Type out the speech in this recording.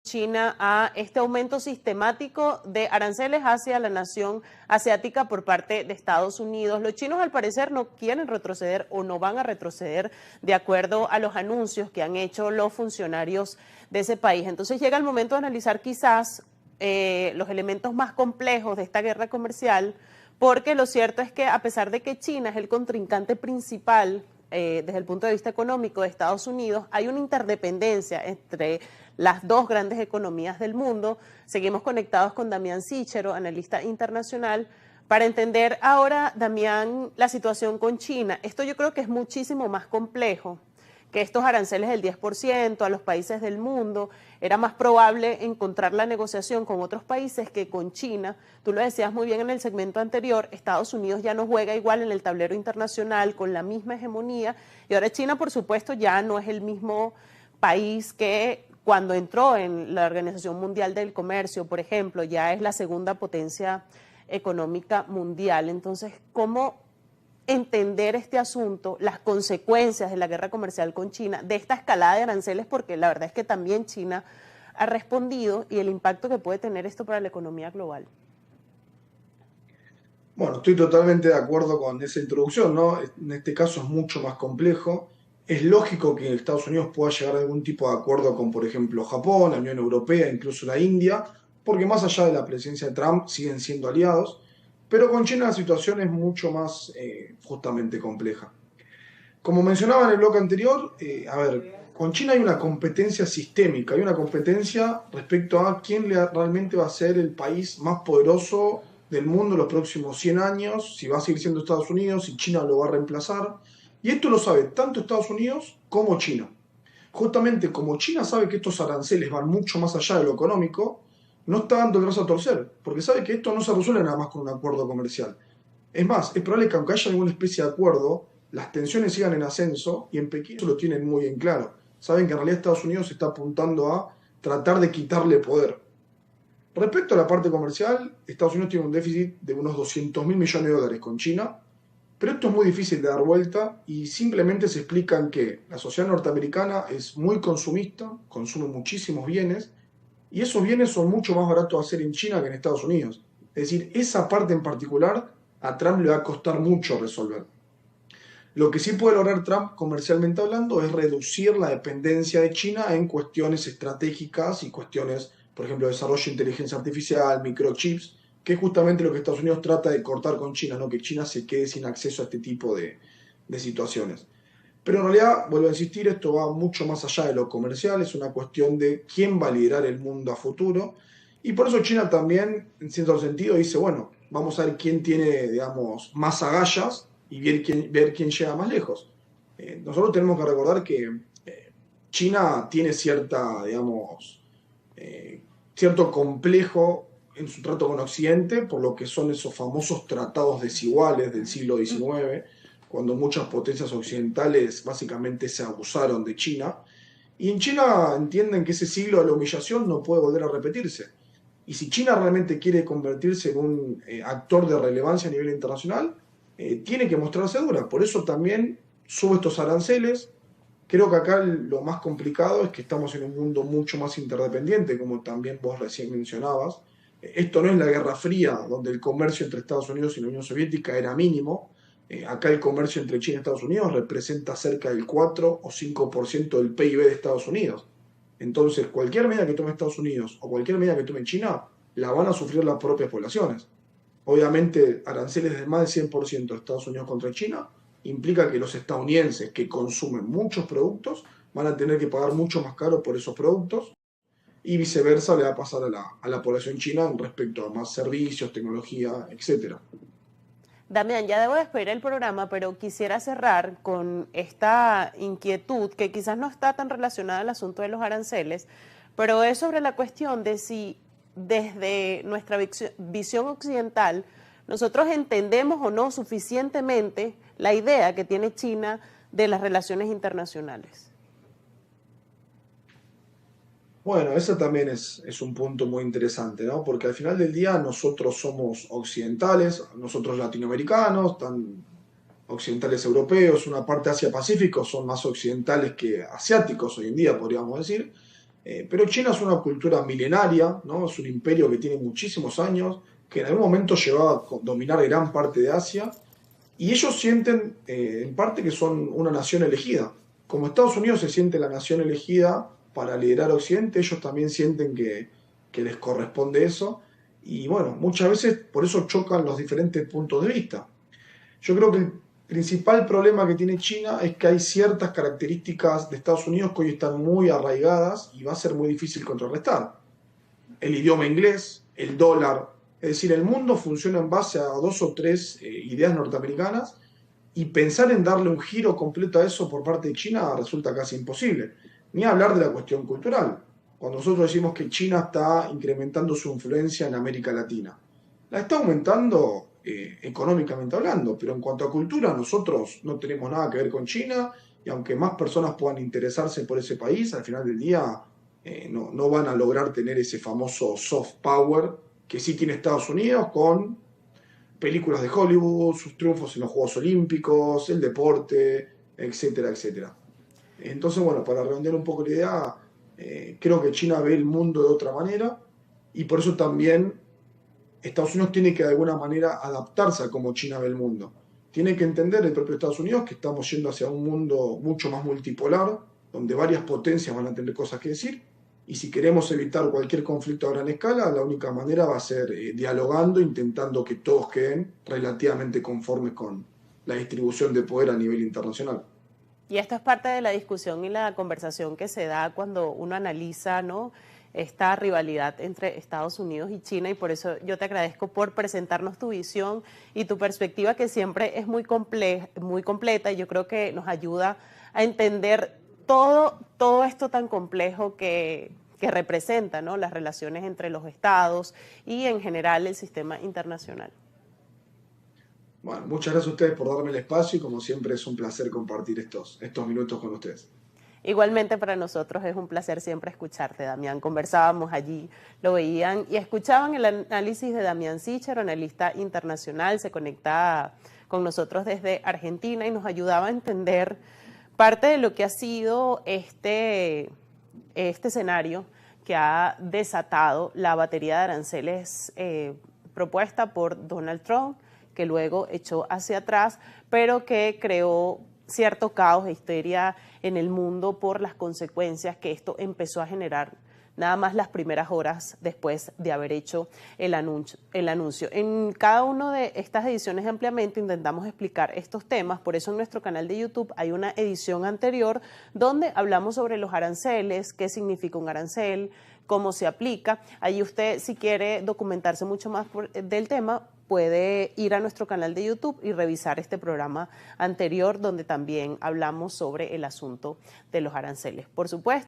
China a este aumento sistemático de aranceles hacia la nación asiática por parte de Estados Unidos. Los chinos al parecer no quieren retroceder o no van a retroceder de acuerdo a los anuncios que han hecho los funcionarios de ese país. Entonces llega el momento de analizar quizás los elementos más complejos de esta guerra comercial, porque lo cierto es que a pesar de que China es el contrincante principal desde el punto de vista económico de Estados Unidos, hay una interdependencia entre las dos grandes economías del mundo. Seguimos conectados con Damián Sichero, analista internacional, para entender ahora, Damián, la situación con China. Esto yo creo que es muchísimo más complejo que estos aranceles del 10% a los países del mundo. Era más probable encontrar la negociación con otros países que con China. Tú lo decías muy bien en el segmento anterior, Estados Unidos ya no juega igual en el tablero internacional con la misma hegemonía, y ahora China, por supuesto, ya no es el mismo país que cuando entró en la Organización Mundial del Comercio, por ejemplo, ya es la segunda potencia económica mundial. Entonces, ¿cómo entender este asunto, las consecuencias de la guerra comercial con China, de esta escalada de aranceles, porque la verdad es que también China ha respondido, y el impacto que puede tener esto para la economía global? Bueno, estoy totalmente de acuerdo con esa introducción, ¿no? En este caso es mucho más complejo. Es lógico que Estados Unidos pueda llegar a algún tipo de acuerdo con, por ejemplo, Japón, la Unión Europea, incluso la India, porque más allá de la presencia de Trump siguen siendo aliados, pero con China la situación es mucho más justamente compleja. Como mencionaba en el bloque anterior, a ver, con China hay una competencia sistémica, hay una competencia respecto a realmente va a ser el país más poderoso del mundo en los próximos 100 años, si va a seguir siendo Estados Unidos, si China lo va a reemplazar. Y esto lo sabe tanto Estados Unidos como China. Justamente como China sabe que estos aranceles van mucho más allá de lo económico, no está dando el brazo a torcer, porque sabe que esto no se resuelve nada más con un acuerdo comercial. Es más, es probable que aunque haya alguna especie de acuerdo, las tensiones sigan en ascenso, y en Pekín eso lo tienen muy en claro. Saben que en realidad Estados Unidos está apuntando a tratar de quitarle poder. Respecto a la parte comercial, Estados Unidos tiene un déficit de unos 200 mil millones de dólares con China, pero esto es muy difícil de dar vuelta y simplemente se explica en que la sociedad norteamericana es muy consumista, consume muchísimos bienes, y esos bienes son mucho más baratos de hacer en China que en Estados Unidos. Es decir, esa parte en particular a Trump le va a costar mucho resolver. Lo que sí puede lograr Trump, comercialmente hablando, es reducir la dependencia de China en cuestiones estratégicas y cuestiones, por ejemplo, de desarrollo de inteligencia artificial, microchips, que es justamente lo que Estados Unidos trata de cortar con China, ¿no? Que China se quede sin acceso a este tipo de situaciones. Pero en realidad, vuelvo a insistir, esto va mucho más allá de lo comercial, es una cuestión de quién va a liderar el mundo a futuro. Y por eso China también, en cierto sentido, dice, bueno, vamos a ver quién tiene, digamos, más agallas y ver quién llega más lejos. Nosotros tenemos que recordar que China tiene cierta, digamos, cierto complejo en su trato con Occidente, por lo que son esos famosos tratados desiguales del siglo XIX, cuando muchas potencias occidentales básicamente se abusaron de China. Y en China entienden que ese siglo de la humillación no puede volver a repetirse. Y si China realmente quiere convertirse en un actor de relevancia a nivel internacional, tiene que mostrarse dura. Por eso también sube estos aranceles. Creo que acá lo más complicado es que estamos en un mundo mucho más interdependiente, como también vos recién mencionabas. Esto no es la Guerra Fría, donde el comercio entre Estados Unidos y la Unión Soviética era mínimo. Acá el comercio entre China y Estados Unidos representa cerca del 4 o 5% del PIB de Estados Unidos. Entonces, cualquier medida que tome Estados Unidos o cualquier medida que tome China, la van a sufrir las propias poblaciones. Obviamente, aranceles de más del 100% de Estados Unidos contra China implica que los estadounidenses que consumen muchos productos van a tener que pagar mucho más caro por esos productos, y viceversa le va a pasar a la población china respecto a más servicios, tecnología, etcétera. Damián, ya debo despedir el programa, pero quisiera cerrar con esta inquietud que quizás no está tan relacionada al asunto de los aranceles, pero es sobre la cuestión de si desde nuestra visión occidental nosotros entendemos o no suficientemente la idea que tiene China de las relaciones internacionales. Bueno, ese también es un punto muy interesante, ¿no? Porque al final del día nosotros somos occidentales, nosotros latinoamericanos, tan occidentales europeos, una parte Asia-Pacífico, son más occidentales que asiáticos hoy en día, podríamos decir. Pero China es una cultura milenaria, ¿no? Es un imperio que tiene muchísimos años, que en algún momento llegó a dominar gran parte de Asia, y ellos sienten en parte que son una nación elegida. Como Estados Unidos se siente la nación elegida para liderar Occidente, ellos también sienten que les corresponde eso. Y bueno, muchas veces por eso chocan los diferentes puntos de vista. Yo creo que el principal problema que tiene China es que hay ciertas características de Estados Unidos que hoy están muy arraigadas y va a ser muy difícil contrarrestar. El idioma inglés, el dólar, es decir, el mundo funciona en base a dos o tres ideas norteamericanas y pensar en darle un giro completo a eso por parte de China resulta casi imposible. Ni hablar de la cuestión cultural. Cuando nosotros decimos que China está incrementando su influencia en América Latina, la está aumentando económicamente hablando, pero en cuanto a cultura nosotros no tenemos nada que ver con China y aunque más personas puedan interesarse por ese país, al final del día no van a lograr tener ese famoso soft power que sí tiene Estados Unidos con películas de Hollywood, sus triunfos en los Juegos Olímpicos, el deporte, etcétera, etcétera. Entonces, bueno, para redondear un poco la idea, creo que China ve el mundo de otra manera y por eso también Estados Unidos tiene que de alguna manera adaptarse a cómo China ve el mundo. Tiene que entender el propio Estados Unidos que estamos yendo hacia un mundo mucho más multipolar, donde varias potencias van a tener cosas que decir, y si queremos evitar cualquier conflicto a gran escala, la única manera va a ser dialogando, intentando que todos queden relativamente conformes con la distribución de poder a nivel internacional. Y esto es parte de la discusión y la conversación que se da cuando uno analiza, ¿no?, esta rivalidad entre Estados Unidos y China, y por eso yo te agradezco por presentarnos tu visión y tu perspectiva, que siempre es muy completa, y yo creo que nos ayuda a entender todo esto tan complejo que representa, ¿no?, las relaciones entre los estados y en general el sistema internacional. Bueno, muchas gracias a ustedes por darme el espacio y como siempre es un placer compartir estos minutos con ustedes. Igualmente para nosotros es un placer siempre escucharte, Damián. Conversábamos allí, lo veían y escuchaban el análisis de Damián Sichero, analista internacional, se conecta con nosotros desde Argentina y nos ayudaba a entender parte de lo que ha sido este escenario que ha desatado la batería de aranceles propuesta por Donald Trump, que luego echó hacia atrás, pero que creó cierto caos e histeria en el mundo por las consecuencias que esto empezó a generar nada más las primeras horas después de haber hecho el anuncio. En cada una de estas ediciones ampliamente intentamos explicar estos temas, por eso en nuestro canal de YouTube hay una edición anterior donde hablamos sobre los aranceles, qué significa un arancel, cómo se aplica. Ahí usted, si quiere documentarse mucho más del tema, puede ir a nuestro canal de YouTube y revisar este programa anterior donde también hablamos sobre el asunto de los aranceles. Por supuesto,